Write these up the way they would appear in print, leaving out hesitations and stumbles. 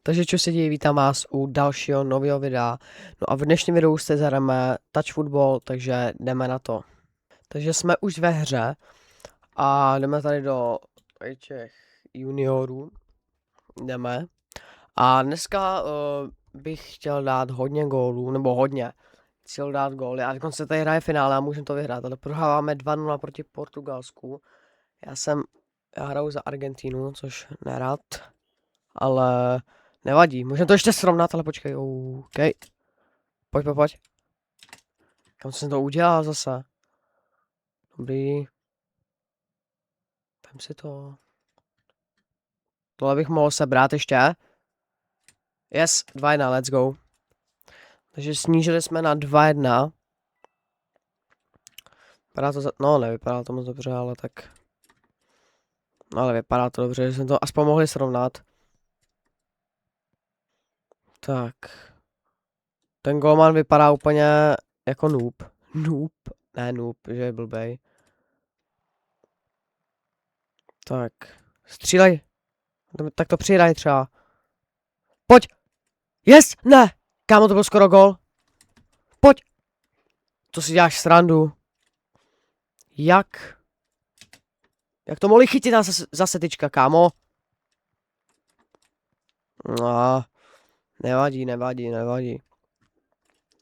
Takže čo se děje, vítám vás u dalšího nového videa. No a v dnešním videu se zahrajeme touch football, takže jdeme na to. Takže jsme už ve hře a jdeme tady do těch juniorů. Jdeme. A dneska bych chtěl dát hodně gólů, nebo hodně. Chtěl dát góly a dokonce tady hraje finále a můžeme to vyhrát, ale prohráváme 2-0 proti Portugalsku. Já hraju za Argentínu, což nerad, ale nevadí, můžeme to ještě srovnat, ale počkej, OK. Pojď. Kam jsem to udělal zase? Dobrý. Vem si to. Tohle bych mohl sebrat ještě. Yes, 2-1, let's go. Takže snížili jsme na 2-1. Vypadá to no, nevypadá to moc dobře, ale tak. No, ale vypadá to dobře, že jsme to aspoň mohli srovnat. Tak. Ten golman vypadá úplně jako noob. Ne noob, že je blbej. Tak. Střílej. Tak to přidaj třeba. Pojď! Yes! Ne! Kámo, to byl skoro gol. Pojď! To si děláš srandu. Jak? Jak to mohli chytit zase tyčka, kámo? No, nevadí.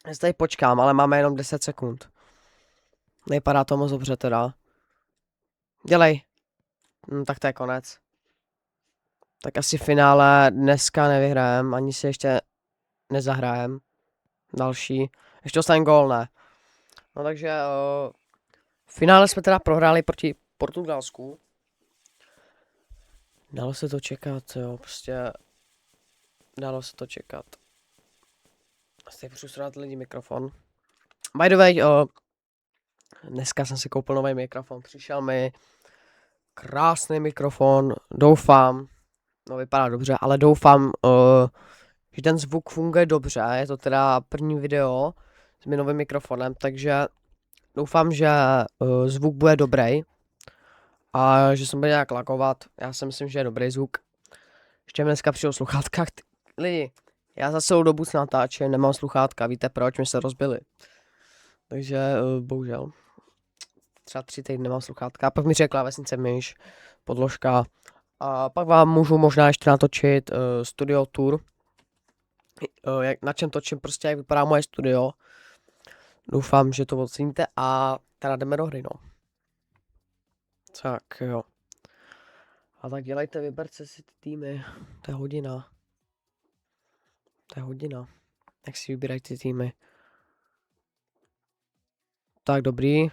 Já si tady počkám, ale máme jenom 10 sekund. Nevypadá to moc dobře teda. Dělej. Tak to je konec. Tak asi finále dneska nevyhrajem, ani si ještě nezahrajem. Další. Ještě ostane gól, ne. No takže v finále jsme teda prohráli proti Portugalsku. Dalo se to čekat, jo, prostě. Dalo se to čekat. Asi potřebuji srovnat lidi mikrofon. By the way, dneska jsem si koupil nový mikrofon. Přišel mi krásný mikrofon. Doufám, no vypadá dobře, ale doufám, že ten zvuk funguje dobře. Je to teda první video s mým novým mikrofonem, takže doufám, že zvuk bude dobrý. A že se bude nějak lagovat. Já si myslím, že je dobrý zvuk. Ještě mi dneska přišel sluchátka. Lidi, já za celou dobu s natáčím, nemám sluchátka, víte proč? Mi se rozbily. Takže bohužel. Třeba 3 týdny nemám sluchátka. A pak mi řekla vesnice myš, podložka. A pak vám můžu možná ještě natočit studio tour. Na čem točím, prostě jak vypadá moje studio. Doufám, že to oceníte a teda jdeme do hry, no. Tak jo. A tak dělejte, vyberte si ty týmy. To je hodina. Jak si vybírají ty týmy. Tak, dobrý.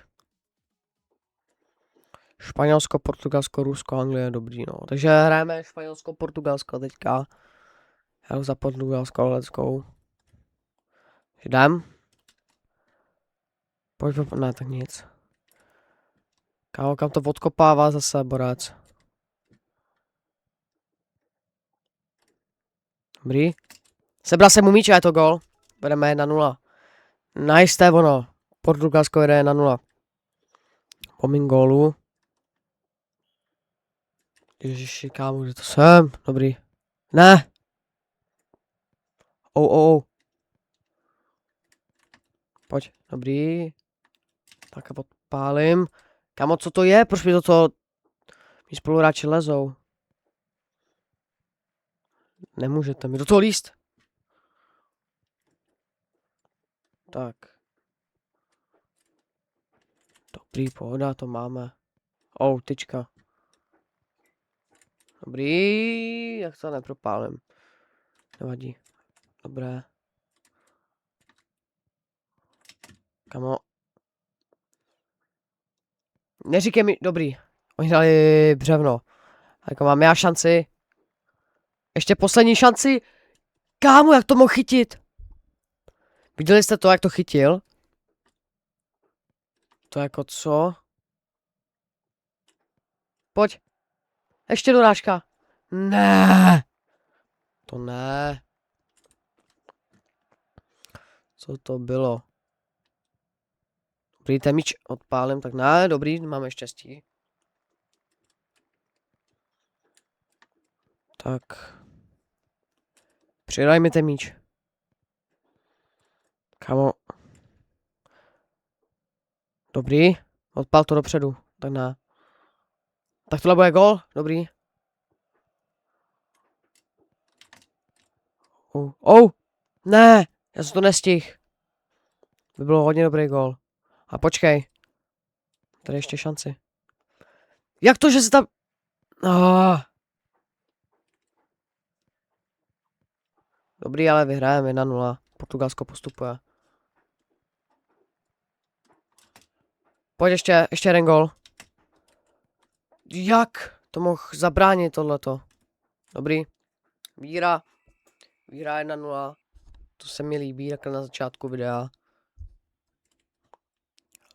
Španělsko, Portugalsko, Rusko, Anglie, dobrý, no. Takže hrajeme Španělsko, Portugalsko teďka. Já jdu za Portugalsko, let's go. Jdem. Pojď, ne, tak nic. Kámo, kam to odkopává zase, borec. Dobrý. Sebral jsem mu míč a je to gol. Vedeme 1-0. Nice, to je ono. Portugalsko jede 1-0. Po mým gólu. Ježiši, kámo, kde to jsem? Dobrý. Ne. Pojď, dobrý. Tak a podpálím. Kámo, co to je? Proč mi to mý spoluhráči lezou? Nemůžete mi do toho líst. Tak. Dobrý, pohoda, to máme. Tyčka. Dobrý, jak to nepropálím. Nevadí. Dobré. Kamo. Neříkej mi, dobrý. Oni dali břevno. Tak mám já šanci. Ještě poslední šanci. Kámo, jak to mohl chytit? Viděli jste to, jak to chytil? To jako co? Pojď. Ještě dorážka. Ne. To ne. Co to bylo? Dobrý, ten míč odpálím, tak ne, dobrý, máme štěstí. Tak. Přidaj mi ten míč. Kámo. Dobrý. Odpal to dopředu. Tak ne. Tak tohle bude gól. Dobrý. Ne. Já jsem to nestihl. By bylo hodně dobrý gól. A počkej. Tady ještě šanci. Jak to, že se tam... Dobrý, ale vyhrajeme 1-0. Portugalsko postupuje. Pojď ještě jeden gól. Jak to mohl zabránit tohleto? Dobrý. Výhra 1-0. To se mi líbí, takhle na začátku videa.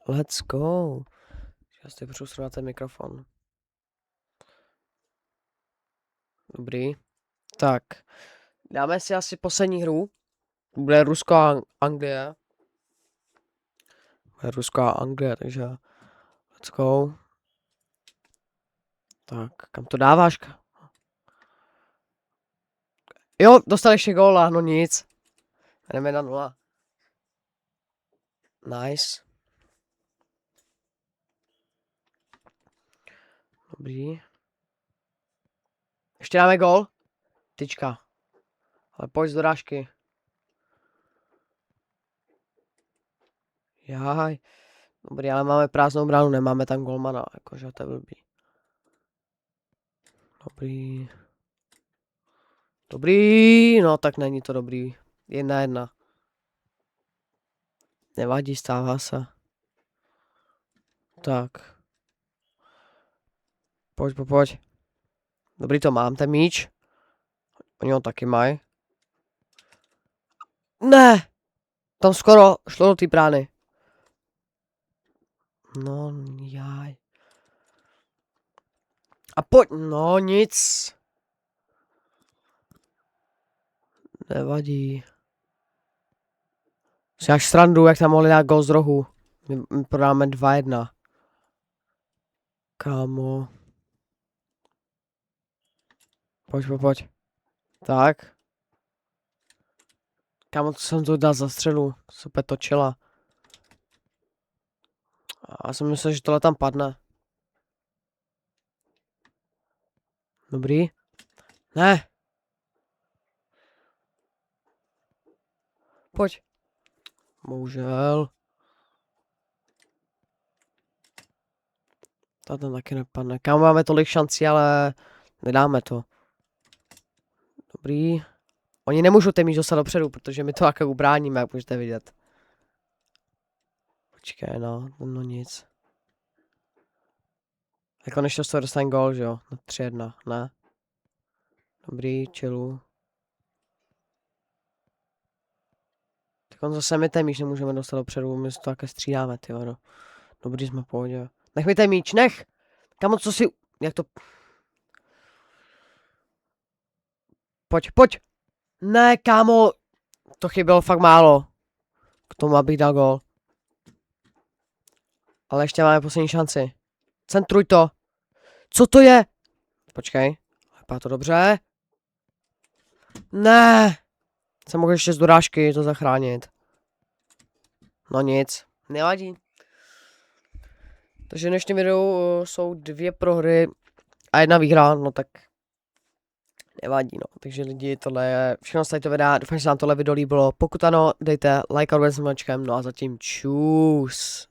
Let's go. Já si potřebuji srovnat ten mikrofon. Dobrý. Tak. Dáme si asi poslední hru. Bude Rusko a Anglie. Bude Rusko a Anglie, takže let's go. Tak, kam to dáváš? Jo, dostal ještě góla, no nic. Jdeme na 0. Nice. Dobrý. Ještě dáme gól. Tyčka. Ale pojď z dorážky. Jaj. Dobrý, ale máme prázdnou bránu, nemáme tam golmana, jakože to je blbý. Dobrý. Dobrý, no tak není to dobrý. 1-1. Nevadí, stává se. Tak. Pojď. Dobrý, to mám, ten míč. Oni ho taky mají. Ne! Tam skoro šlo do té brány. No, jaj. A pojď, no nic. Nevadí. Si až srandu, jak tam mohli dát gol z rohu. My prodáme 2-1. Kámo. Pojď. Tak. Kámo, co jsem to dal za střelu? Super točila. A já jsem myslel, že tohle tam padne. Dobrý. Ne. Pojď. Bohužel. To tam taky nepadne. Kámo, máme tolik šancí, ale nedáme to. Dobrý. Oni nemůžou ten míč dostat dopředu, protože my to jako ubráníme, jak můžete vidět. Počkej, no nic. Tak konečně z toho dostane gól, že jo? Na 3-1, ne? Dobrý, chillu. Tak on zase my ten míč nemůžeme dostat dopředu, my to také střídáme, ty vado. Dobrý, jsme v pohodě. Nech mi ten míč, nech! Kámo, co si... Jak to... Pojď! Ne, kámo! To chybělo fakt málo. K tomu, abych dal gól. Ale ještě máme poslední šanci. Centruj to! Co to je? Počkej. Vypadá to dobře. Ne! Jsem mohl ještě z dorážky to zachránit. No nic. Nevadí. Takže v dnešním videu jsou 2 prohry a 1 výhra, no tak nevadí, no. Takže lidi, tohle je všechno z této videa, doufám, že se vám tohle video líbilo. Pokud ano, dejte like a odběr s mlčkem, no a zatím čus.